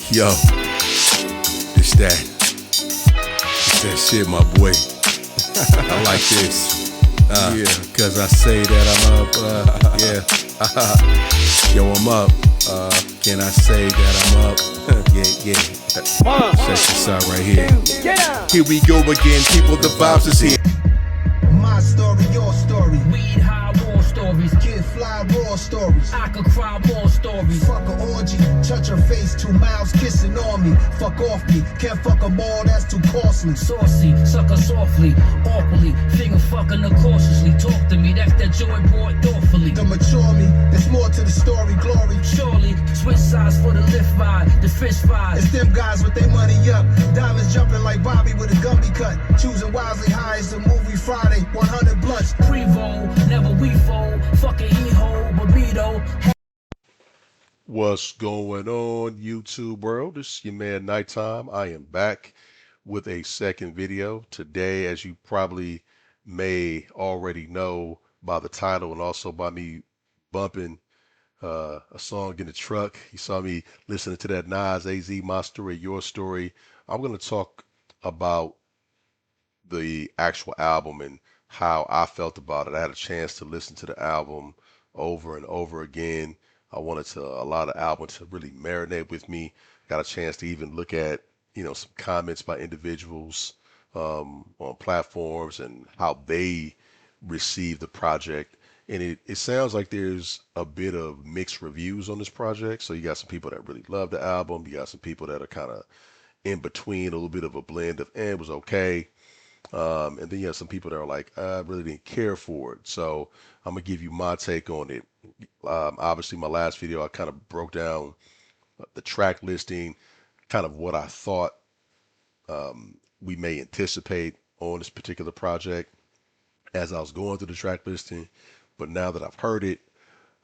Yo, it's that shit, my boy. I like this. Yeah, cause I say that I'm up. Yeah. Yo, I'm up. Can I say that I'm up? Yeah. Check this out right here. Here we go again, people. The vibes is here. My story, your story. Weed high war stories. Kid fly raw stories. I could cry more stories. Fuck a orgy, touch her face, 2 miles kissing on me. Fuck off me, can't fuck 'em all, that's too costly. Saucy, sucker softly, awkwardly, finger fucking her cautiously. Talk to me, that's that joy brought thoughtfully. To mature me, there's more to the story, glory. Surely, switch sides for the lift ride, the fish fries. It's them guys with their money up. Diamonds jumping like Bobby with a Gumby cut. Choosing wisely high as the movie Friday. 100 blunts. Pre-roll, never we fold. Fucking he-ho, but me though. What's going on, YouTube world? This is your man Nighttime. I am back with a second video today, as you probably may already know by the title and also by me bumping a song in the truck. You saw me listening to that Nas AZ, My Story, Your Story. I'm going to talk about the actual album and how I felt about it. I had a chance to listen to the album over and over again. I wanted to allow the album to really marinate with me. Got a chance to even look at, some comments by individuals on platforms and how they received the project. And it sounds like there's a bit of mixed reviews on this project. So you got some people that really love the album. You got some people that are kind of in between, a little bit of a blend of, it was okay. And then you have some people that are like, I really didn't care for it. So I'm gonna give you my take on it. Obviously, my last video, I kind of broke down the track listing, kind of what I thought we may anticipate on this particular project as I was going through the track listing. But now that I've heard it,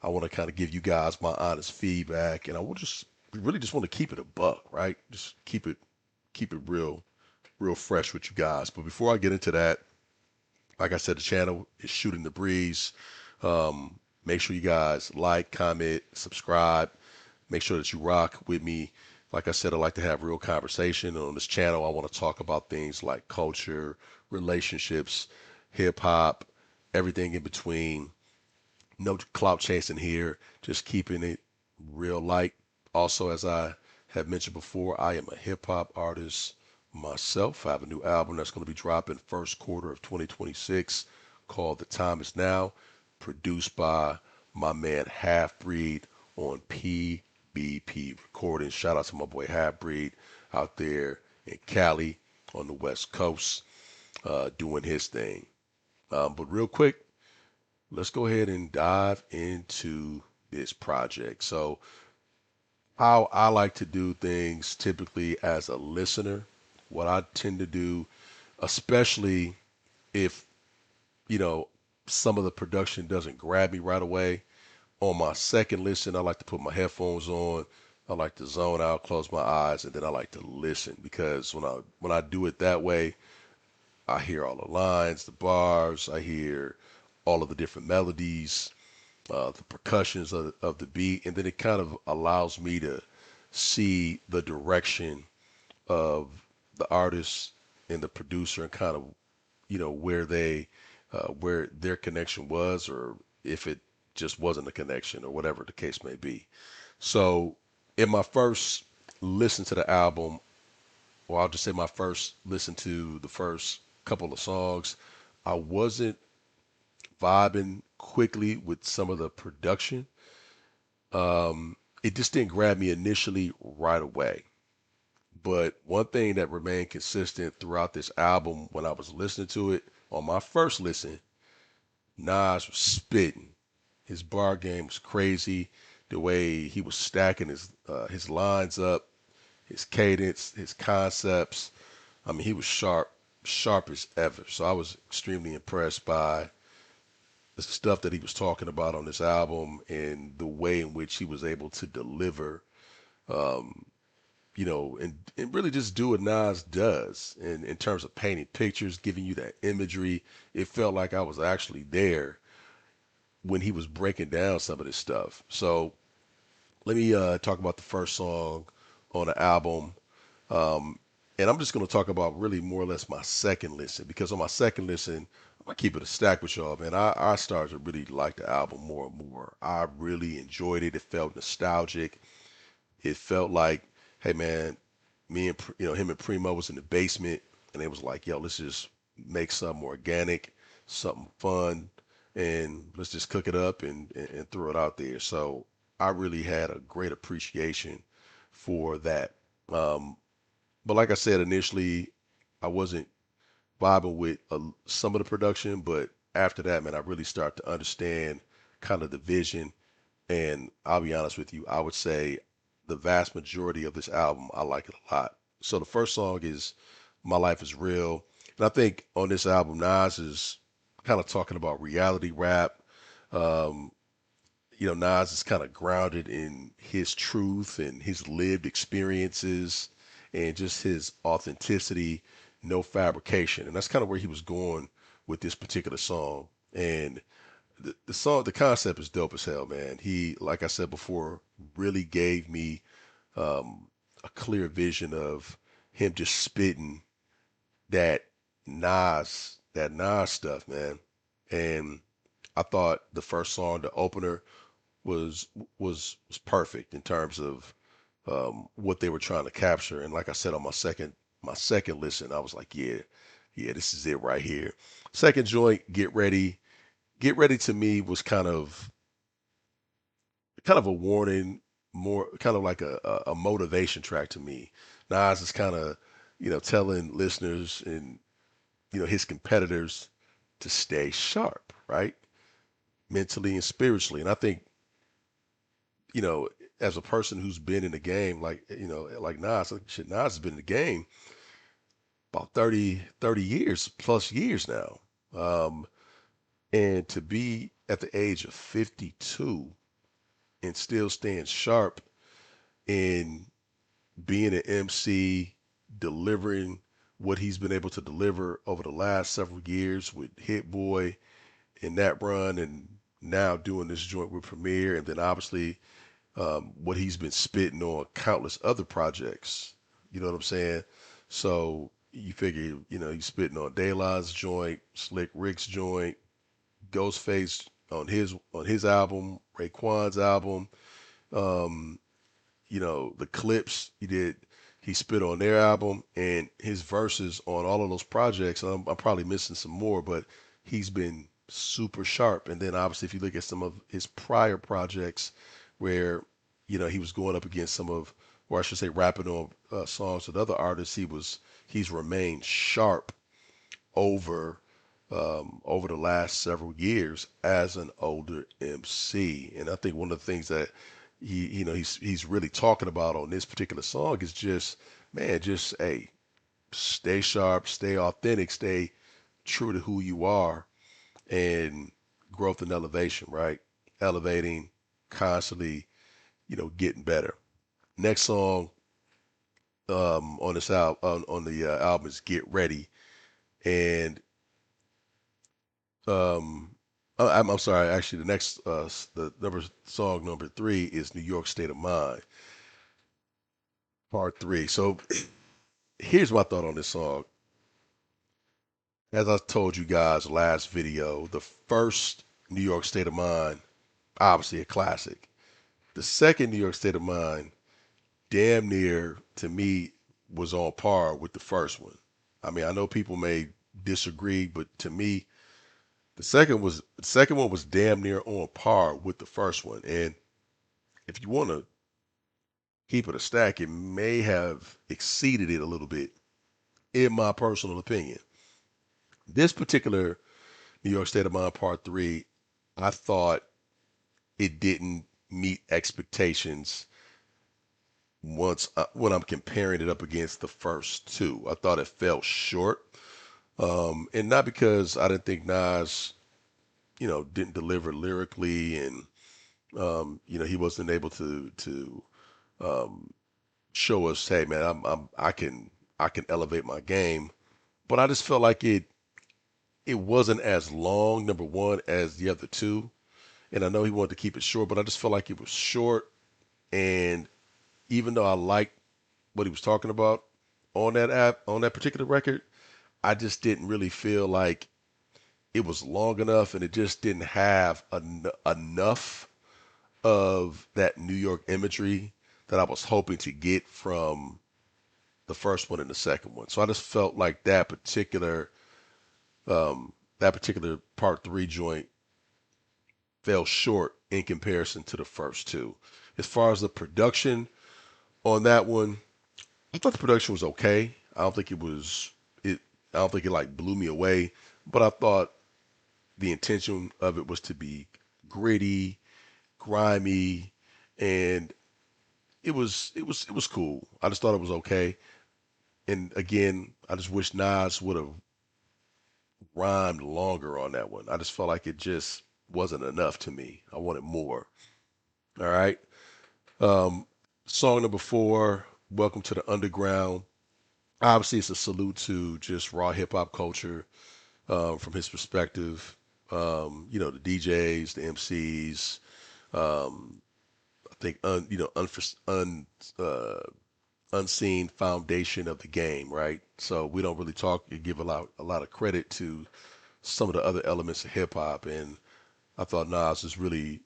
I want to kind of give you guys my honest feedback, and I will just really just want to keep it a buck, right? Just keep it real fresh with you guys. But before I get into that, like I said, the channel is Shooting the Breeze. Make sure you guys like, comment, subscribe. Make sure that you rock with me. Like I said, I like to have real conversation on this channel. I want to talk about things like culture, relationships, hip hop, everything in between. No clout chasing here, just keeping it real light. Also, as I have mentioned before, I am a hip hop artist myself. I have a new album that's going to be dropping first quarter of 2026 called The Time Is Now, produced by my man Half Breed on PBP Recordings. Shout out to my boy Half Breed out there in Cali on the West Coast, doing his thing. But real quick, let's go ahead and dive into this project. So how I like to do things typically as a listener, what I tend to do, especially if, some of the production doesn't grab me right away, on my second listen, I like to put my headphones on. I like to zone out, close my eyes, and then I like to listen, because when I do it that way, I hear all the lines, the bars, I hear all of the different melodies, the percussions of the beat, and then it kind of allows me to see the direction of the artist and the producer, and kind of where their connection was, or if it just wasn't a connection, or whatever the case may be. So in my first listen to the album, or I'll just say my first listen to the first couple of songs, I wasn't vibing quickly with some of the production. It just didn't grab me initially right away. But one thing that remained consistent throughout this album when I was listening to it, on my first listen, Nas was spitting. His bar game was crazy. The way he was stacking his lines up, his cadence, his concepts. I mean, he was sharp as ever. So I was extremely impressed by the stuff that he was talking about on this album, and the way in which he was able to deliver, um, and really just do what Nas does in terms of painting pictures, giving you that imagery. It felt like I was actually there when he was breaking down some of this stuff. So let me talk about the first song on the album. Um, and I'm just going to talk about really more or less my second listen because on my second listen, I'm gonna keep it a stack with y'all, man. I started to really like the album more and more. I really enjoyed it. It felt nostalgic. It felt like, hey man, me and him and Primo was in the basement, and it was like, yo, let's just make something organic, something fun, and let's just cook it up and throw it out there. So I really had a great appreciation for that. Um, but like I said initially, I wasn't vibing with some of the production, but after that, man, I really start to understand kind of the vision. And I'll be honest with you, I would say the vast majority of this album, I like it a lot. So the first song is My Life is Real. And I think on this album, Nas is kind of talking about reality rap. Um, Nas is kind of grounded in his truth and his lived experiences and just his authenticity, no fabrication. And that's kind of where he was going with this particular song. And the song, the concept is dope as hell, man. He, like I said before, really gave me um, a clear vision of him just spitting that Nas stuff, man. And I thought the first song, the opener, was was perfect in terms of what they were trying to capture. And like I said on my second listen, I was like, yeah, this is it right here. Second joint, Get Ready. Get Ready to me was kind of a warning, more kind of like a motivation track to me. Nas is kind of telling listeners and his competitors to stay sharp, right? Mentally and spiritually. And I think you know, as a person who's been in the game, like Nas, like shit, Nas has been in the game about 30 years plus years now. Um, and to be at the age of 52 and still staying sharp and being an MC, delivering what he's been able to deliver over the last several years with Hit Boy and that run, and now doing this joint with Premier, and then obviously what he's been spitting on countless other projects. You know what I'm saying? So you figure, he's spitting on Dayline's joint, Slick Rick's joint, Ghostface on his album, Raekwon's album. Um, the clips he spit on their album and his verses on all of those projects. I'm probably missing some more, but he's been super sharp. And then obviously, if you look at some of his prior projects, where he was going up against some of, or I should say, rapping on songs with other artists, he's remained sharp over over the last several years as an older MC. And I think one of the things that he's really talking about on this particular song is just, man, just hey, stay sharp, stay authentic, stay true to who you are, and growth and elevation, right? Elevating, constantly, getting better. Next song on this on the album is Get Ready, and I'm sorry. Actually, the next the number song number three is New York State of Mind, part three. So here's my thought on this song. As I told you guys last video, the first New York State of Mind, obviously a classic. The second New York State of Mind, damn near to me, was on par with the first one. I mean, I know people may disagree, but to me, the second one was damn near on par with the first one. And if you want to keep it a stack, it may have exceeded it a little bit, in my personal opinion. This particular New York State of Mind Part 3, I thought it didn't meet expectations when I'm comparing it up against the first two. I thought it fell short. And not because I didn't think Nas, didn't deliver lyrically and, he wasn't able to um, show us, hey man, I can elevate my game. But I just felt like it wasn't as long, number one, as the other two. And I know he wanted to keep it short, but I just felt like it was short. And even though I liked what he was talking about on that on that particular record. I just didn't really feel like it was long enough, and it just didn't have enough of that New York imagery that I was hoping to get from the first one and the second one. So I just felt like that particular part three joint fell short in comparison to the first two. As far as the production on that one, I thought the production was okay. I don't think it was it. I don't think it like blew me away, but I thought the intention of it was to be gritty, grimy, and it was cool. I just thought it was okay. And again, I just wish Nas would have rhymed longer on that one. I just felt like it just wasn't enough to me. I wanted more. All right. Um, Song number four, Welcome to the Underground. Obviously, it's a salute to just raw hip hop culture from his perspective. The DJs, the MCs. I think uh, unseen foundation of the game, right? So we don't really talk and give a lot of credit to some of the other elements of hip hop, and I thought Nas is really,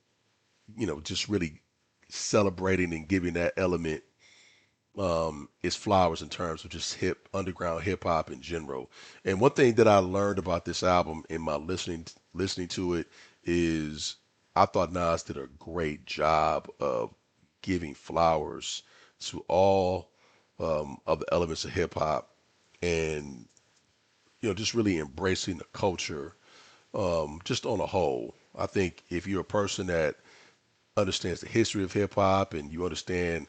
just really celebrating and giving that element its flowers in terms of just underground hip hop in general. And one thing that I learned about this album in my listening to it is I thought Nas did a great job of giving flowers to all of the elements of hip hop, and just really embracing the culture just on a whole. I think if you're a person that understands the history of hip hop and you understand,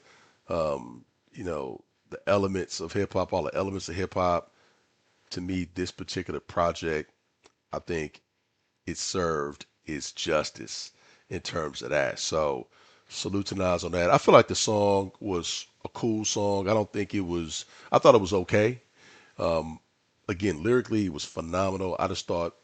um, the elements of hip hop, all the elements of hip hop, to me, this particular project, I think it served its justice in terms of that. So, salute to Nas on that. I feel like the song was a cool song. I thought it was okay. Um, Again, lyrically, it was phenomenal. I just thought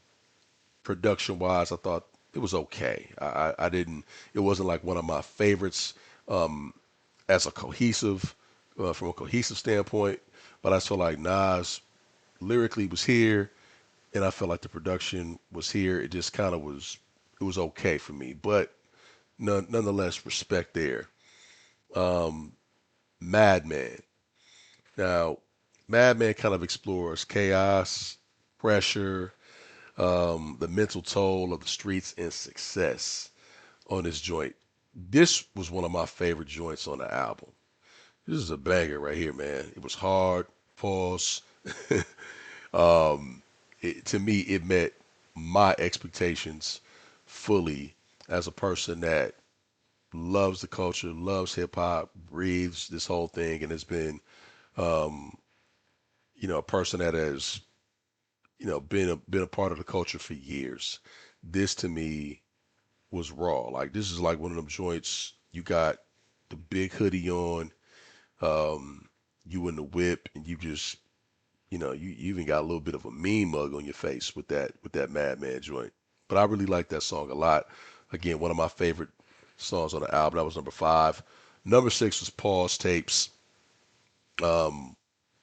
production wise, I thought it was okay. I didn't. It wasn't like one of my favorites as a from a cohesive standpoint. But I feel like Nas lyrically was here, and I felt like the production was here. It just kind of was. It was okay for me, but nonetheless, respect there. Um, Madman. Now, Madman kind of explores chaos, pressure, the mental toll of the streets, and success on this joint. This was one of my favorite joints on the album. This is a banger right here, man. It was hard. Pause. To me, it met my expectations fully as a person that loves the culture, loves hip hop, breathes this whole thing, and has been, um, a person that has, been a part of the culture for years. This to me was raw. Like this is like one of them joints. You got the big hoodie on, um, you in the whip, and you just, you even got a little bit of a mean mug on your face with that Madman joint. But I really like that song a lot. Again, one of my favorite songs on the album. That was number five. Number six was Pause Tapes. Um,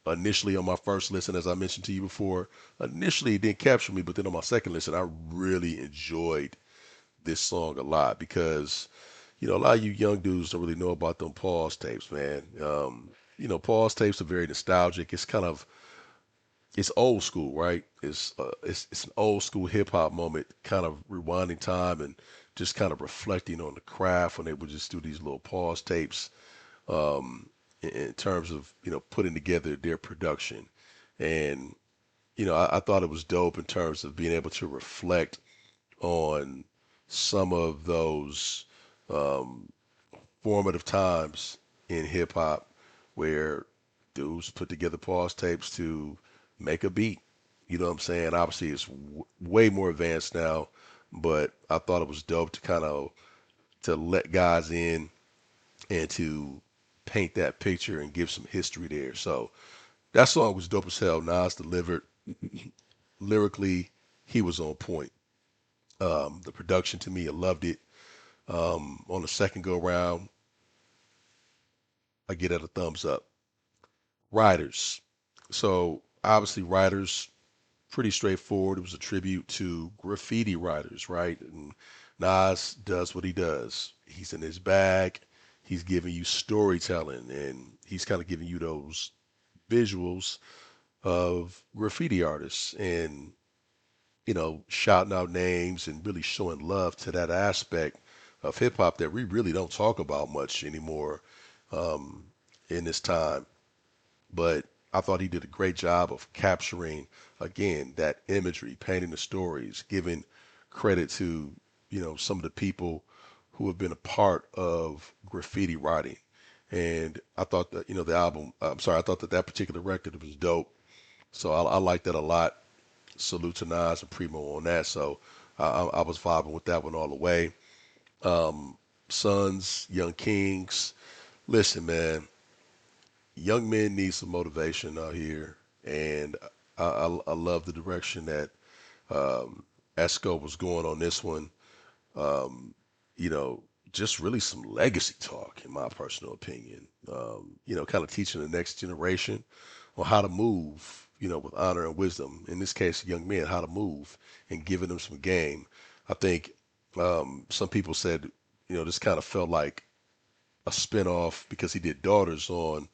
Initially on my first listen, as I mentioned to you before, initially it didn't capture me, but then on my second listen, I really enjoyed this song a lot because a lot of you young dudes don't really know about them pause tapes, man. Pause tapes are very nostalgic. It's old school, right? It's an old school hip hop moment, kind of rewinding time and just kind of reflecting on the craft when they would just do these little pause tapes in terms of putting together their production, and I thought it was dope in terms of being able to reflect on some of those um, formative times in hip hop where dudes put together pause tapes to make a beat. You know what I'm saying? Obviously, it's way more advanced now, but I thought it was dope to kind of to let guys in and to paint that picture and give some history there. So that song was dope as hell. Nas delivered lyrically. He was on point. The production to me, I loved it. On the second go round, I get it a thumbs up. Riders. So obviously, Riders pretty straightforward. It was a tribute to graffiti writers, right? And Nas does what he does. He's in his bag. He's giving you storytelling, and he's kind of giving you those visuals of graffiti artists, and shouting out names and really showing love to that aspect of hip hop that we really don't talk about much anymore um, in this time. But I thought he did a great job of capturing, again, that imagery, painting the stories, giving credit to, some of the people who have been a part of graffiti writing. And I thought that, the album, I'm sorry, I thought that that particular record was dope. So I like that a lot. Salute to Nas and Primo on that. So I was vibing with that one all the way. Sons, Young Kings. Listen, man, young men need some motivation out here, and I love the direction that Esco was going on this one. Um, you know, just really some legacy talk, in my personal opinion. Kind of teaching the next generation on how to move, with honor and wisdom. In this case, young men, how to move and giving them some game. I think some people said, this kind of felt like a spinoff because he did Daughters on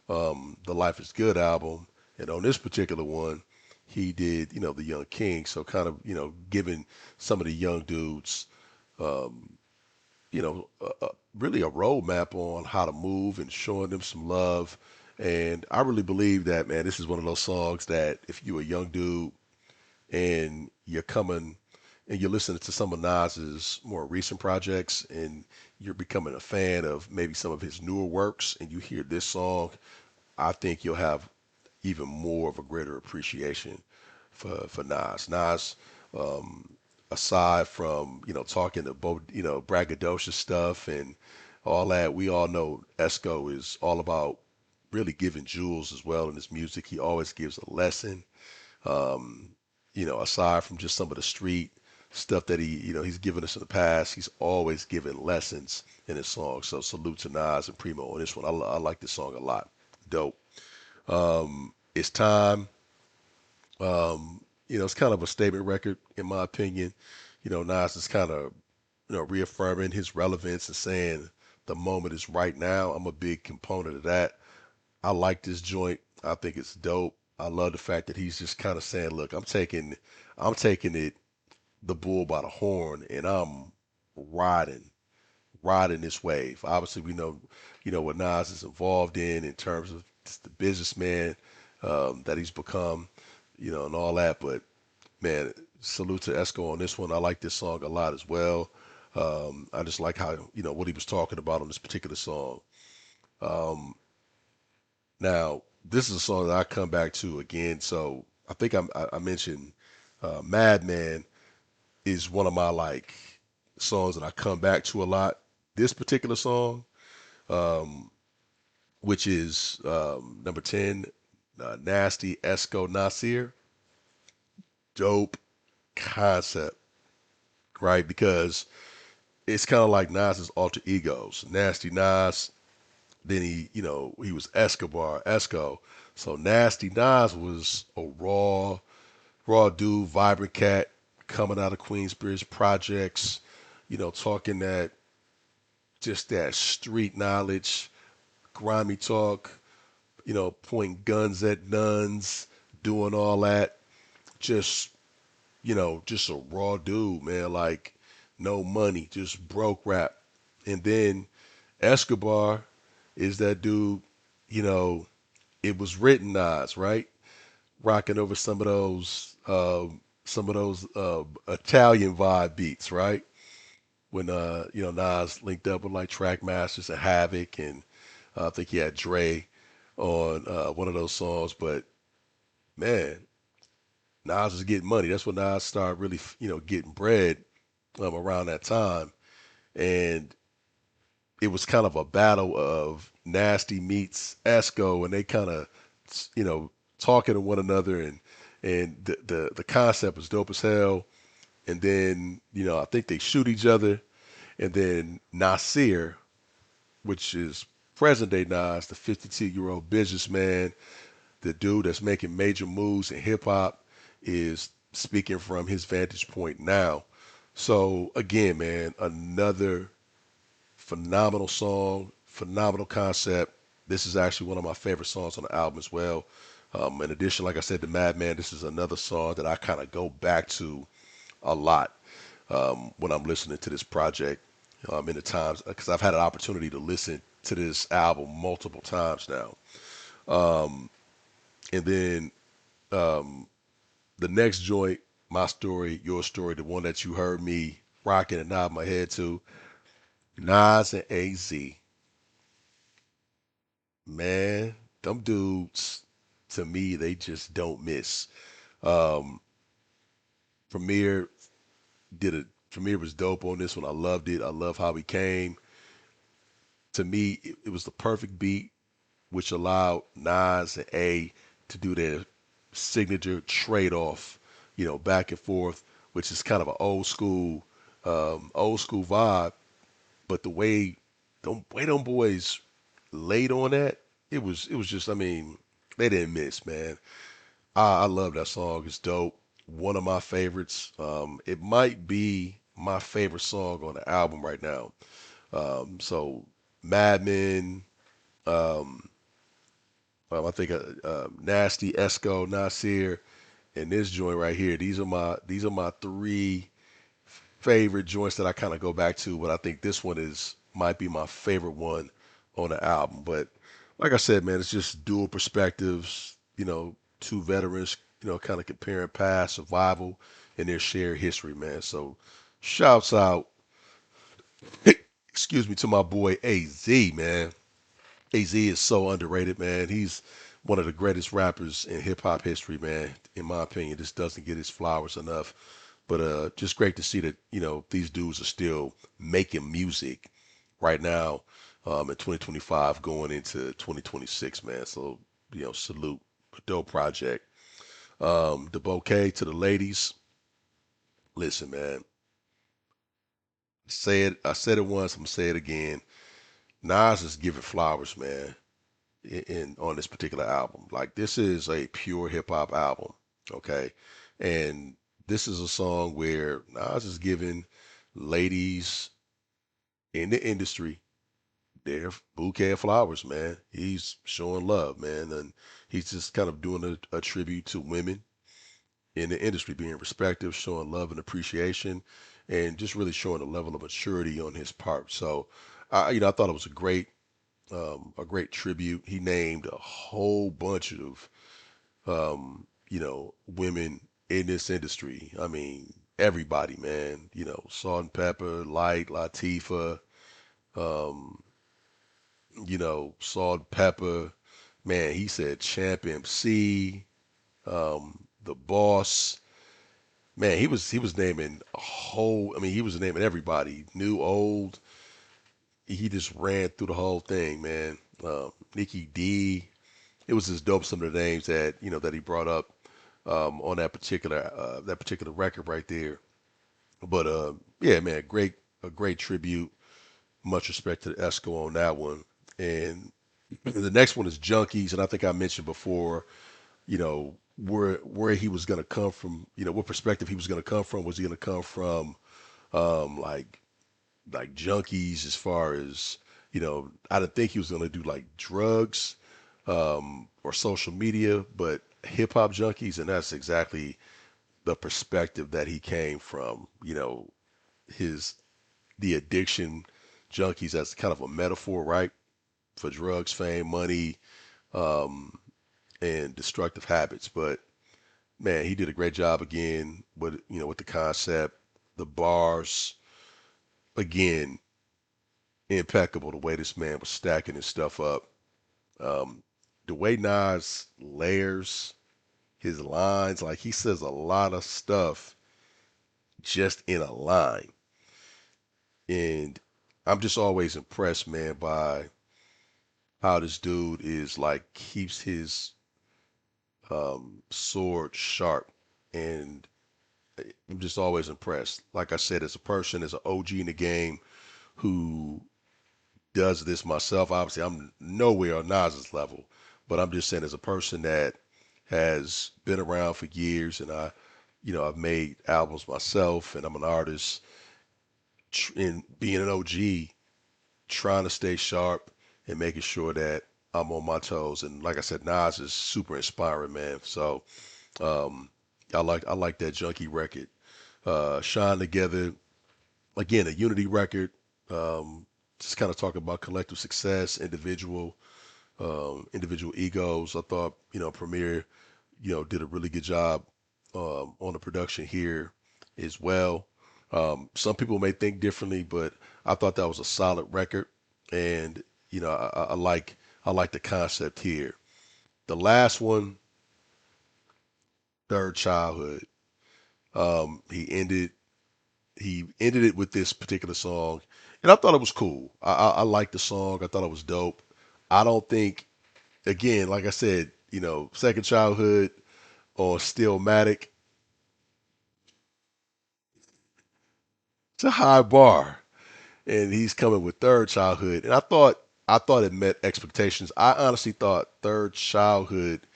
the Life is Good album, and on this particular one, he did the Young King. So kind of giving some of the young dudes um, really a roadmap on how to move and showing them some love. And I really believe that, man, this is one of those songs that if you're a young dude and you're coming and you're listening to some of Nas's more recent projects and you're becoming a fan of maybe some of his newer works and you hear this song, I think you'll have even more of a greater appreciation for Nas. Nas, um, aside from talking about braggadocious stuff and all that, we all know Esco is all about really giving jewels as well in his music. He always gives a lesson. Um, aside from just some of the street stuff that he's given us in the past, he's always given lessons in his songs. So salute to Nas and Primo on this one. I like this song a lot. Dope. It's time. It's kind of a statement record in my opinion. Nas is kind of reaffirming his relevance and saying the moment is right now. I'm a big component of that. I like this joint. I think it's dope. I love the fact that he's just kind of saying, "Look, I'm taking it the bull by the horn, and I'm riding, riding this wave." Obviously, we know, what Nas is involved in terms of just the businessman that he's become, and all that. But man, salute to Esco on this one. I like this song a lot as well. I just like how what he was talking about on this particular song. Um, Now, this is a song that I come back to again. So I think I mentioned Madman is one of my like songs that I come back to a lot. This particular song, um, which is number 10, Nasty Esco Nasir, dope concept, right? Because it's kind of like Nas's alter egos. Nasty Nas, then he was Escobar, Esco. So Nasty Nas was a raw dude, vibrant cat coming out of Queensbridge projects, talking that street knowledge, grimy talk, pointing guns at nuns, doing all that. Just, just a raw dude, man. Like no money, just broke rap. And then Escobar is that dude, you know, it was written Nas, right? Rocking over some of those Italian vibe beats, right? When Nas linked up with like Trackmasters and Havoc, and I think he had Dre on one of those songs. But man, Nas was getting money. That's when Nas started really getting bread around that time, and it was kind of a battle of Nasty meets Esco, and they kind of you know talking to one another, and the concept was dope as hell. And then I think they shoot each other, and then Nasir, which is present day Nas, the 52-year-old businessman, the dude that's making major moves in hip hop, is speaking from his vantage point now. So again, man, another phenomenal song, phenomenal concept. This is actually one of my favorite songs on the album as well. In addition, like I said, to Madman, this is another song that I kind of go back to a lot when I'm listening to this project in the times because I've had an opportunity to listen to this album multiple times now. And then the next joint, My Story, Your Story, the one that you heard me rocking and nodding my head to, Nas and AZ. Man, them dudes, to me, they just don't miss. Um, Premier did it. Premier was dope on this one. I loved it. I love how he came. To me, it was the perfect beat, which allowed Nas and A to do their signature trade off, back and forth, which is kind of an old school vibe. But the way them boys laid on that, it was just, I mean, they didn't miss, man. I love that song. It's dope. One of my favorites. It might be my favorite song on the album right now. So Mad Men, um, I think Nasty, Esco, Nasir, and this joint right here. These are my three favorite joints that I kind of go back to, but I think this one is might be my favorite one on the album. But like I said, man, it's just dual perspectives. Two veterans, kind of comparing past survival and their shared history, man. So shouts out, excuse me, to my boy AZ, man. AZ is so underrated, man. He's one of the greatest rappers in hip hop history, man. In my opinion, just doesn't get his flowers enough. But just great to see that these dudes are still making music right now in 2025, going into 2026, man. So salute, a dope project. The bouquet to the ladies. Listen, man. Say it. I said it once. I'm gonna say it again. Nas is giving flowers, man. In on this particular album. Like this is a pure hip hop album, okay? And this is a song where Nas is giving ladies in the industry their bouquet of flowers, man. He's showing love, man, and he's just kind of doing a tribute to women in the industry, being respectful, showing love and appreciation, and just really showing a level of maturity on his part. So, I thought it was a great tribute. He named a whole bunch of women in this industry. I mean, everybody, man. Salt and Pepper, Light, Latifah, um, Salt and Pepper. Man, he said Champ MC, the Boss. Man, he was naming a whole. I mean, he was naming everybody, new, old. He just ran through the whole thing, man. Nikki D. It was just dope. Some of the names that he brought up on that particular record right there. But yeah, man, a great tribute. Much respect to the Esco on that one. And the next one is Junkies, and I think I mentioned before, where he was gonna come from, what perspective he was gonna come from. Was he gonna come from like junkies as far as I didn't think he was gonna do like drugs or social media, but hip hop junkies, and that's exactly the perspective that he came from. His the addiction junkies as kind of a metaphor, right, for drugs, fame, money, um, and destructive habits. But man, he did a great job again with the concept, the bars, again, impeccable the way this man was stacking his stuff up. Um, the way Nas layers his lines, like he says a lot of stuff just in a line. And I'm just always impressed, man, by how this dude is like keeps his sword sharp. And I'm just always impressed. Like I said, as a person, as an OG in the game who does this myself. Obviously, I'm nowhere on Nas's level, but I'm just saying as a person that has been around for years and I've made albums myself and I'm an artist and being an OG, trying to stay sharp and making sure that I'm on my toes. And like I said, Nas is super inspiring, man. So um, I like that Junkie record. Shine Together, again, a unity record. Just kind of talking about collective success, individual egos. I thought Premier did a really good job on the production here as well. Some people may think differently, but I thought that was a solid record, and I like the concept here. The last one, Third Childhood. He ended it with this particular song, and I thought it was cool. I liked the song. I thought it was dope. I don't think, again, like I said, Second Childhood or Stillmatic, it's a high bar, and he's coming with Third Childhood, and I thought it met expectations. I honestly thought Third Childhood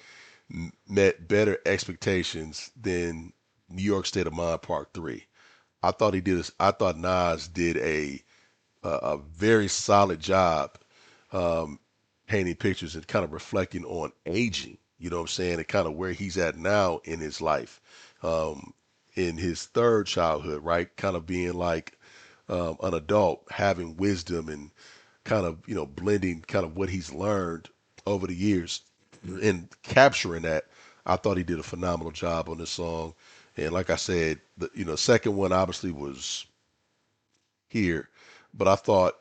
met better expectations than New York State of Mind Part 3. I thought Nas did a very solid job um, painting pictures and kind of reflecting on aging. You know what I'm saying? And kind of where he's at now in his life, um, in his third childhood, right? Kind of being like an adult, having wisdom and kind of blending kind of what he's learned over the years and capturing that. I thought he did a phenomenal job on this song. And like I said, the second one obviously was here, but I thought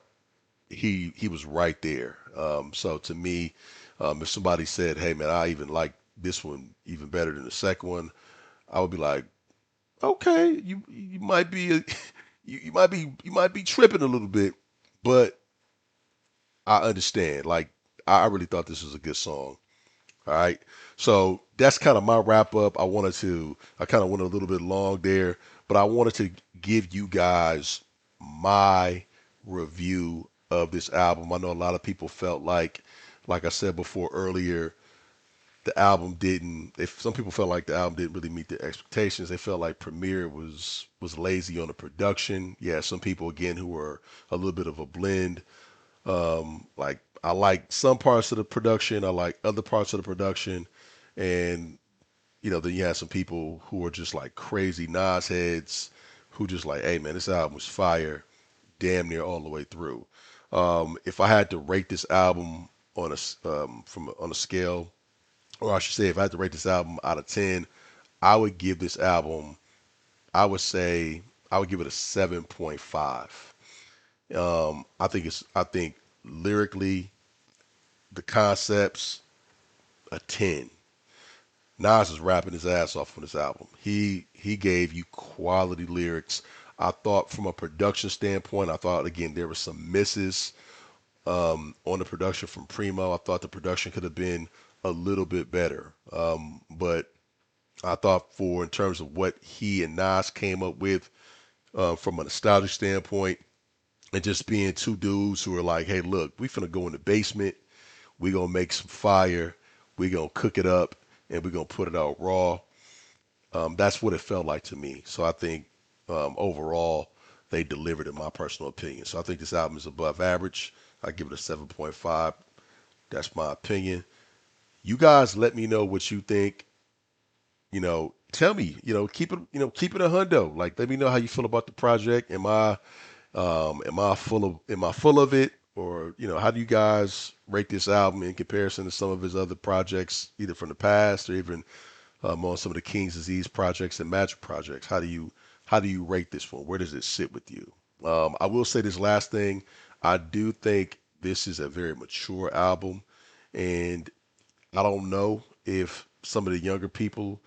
he was right there. So to me, if somebody said, "Hey man, I even like this one even better than the second one," I would be like, "Okay, you might be you might be tripping a little bit, but I understand. Like I really thought this was a good song. All right. So that's kind of my wrap up. I kind of went a little bit long there, but I wanted to give you guys my review of this album. I know a lot of people felt like I said before earlier, the album didn't, if some people felt like the album didn't really meet their expectations. They felt like Premier was lazy on the production. Yeah, some people again who were a little bit of a blend. Like I like some parts of the production, I like other parts of the production, and then you have some people who are just like crazy Nas heads who just like, hey man, this album was fire, damn near all the way through. If I had to rate this album on a scale, or I should say, if I had to rate this album out of 10, I would give this album, I would say, I would give it a 7.5. I think lyrically, the concepts, a 10. Nas is rapping his ass off on this album. He gave you quality lyrics. I thought from a production standpoint, I thought again there were some misses on the production from Primo. I thought the production could have been a little bit better. But I thought in terms of what he and Nas came up with from a nostalgic standpoint, and just being two dudes who are like, hey, look, we finna go in the basement. We gonna make some fire. We gonna cook it up, and we gonna put it out raw. That's what it felt like to me. So I think overall they delivered, in my personal opinion. So I think this album is above average. I give it a 7.5. That's my opinion. You guys, let me know what you think. Tell me. Keep it a hundo. Like, let me know how you feel about the project. Am I full of it, or how do you guys rate this album in comparison to some of his other projects, either from the past or even on some of the King's Disease projects and Magic projects? How do you rate this one? Where does it sit with you? I will say this last thing. I do think this is a very mature album, and I don't know if some of the younger people,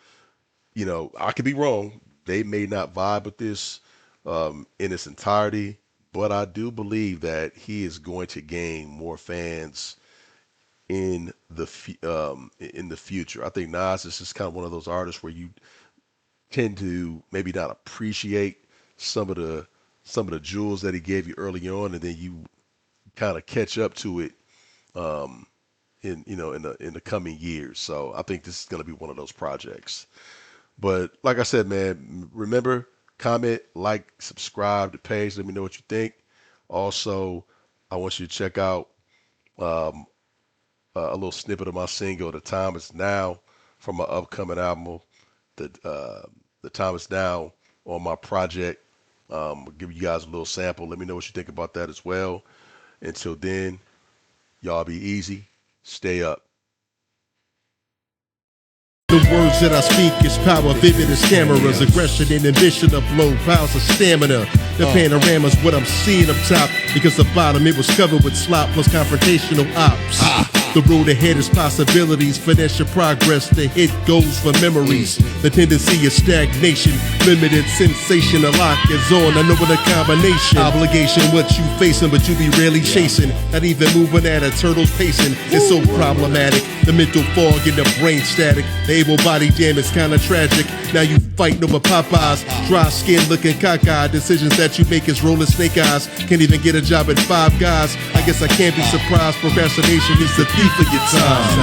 I could be wrong. They may not vibe with this in its entirety, but I do believe that he is going to gain more fans in the future. I think Nas is just kind of one of those artists where you tend to maybe not appreciate some of the some of the jewels that he gave you early on, and then you kind of catch up to it in in the coming years. So I think this is going to be one of those projects. But like I said, man, remember, comment, like, subscribe to the page. Let me know what you think. Also, I want you to check out a little snippet of my single, "The Time Is Now," from my upcoming album. The Time Is Now on my project. I'll give you guys a little sample. Let me know what you think about that as well. Until then, y'all be easy. Stay up. The words that I speak is power, vivid as cameras, aggression and ambition of blow, piles of stamina. The panorama's what I'm seeing up top, because the bottom it was covered with slop plus confrontational ops. The road ahead is possibilities, finesse your progress, the hit goes for memories. The tendency is stagnation, limited sensation, a lock is on, I know what a combination. Obligation, what you facing, but you be rarely chasing. Not even moving at a turtle's pacing, it's so problematic. The mental fog and the brain static, the able body jam is kinda tragic. Now you fighting over Popeyes, dry skin looking cockeyed. Decisions that you make is rolling snake eyes. Can't even get a job at Five Guys. I guess I can't be surprised, procrastination is the thief of your time.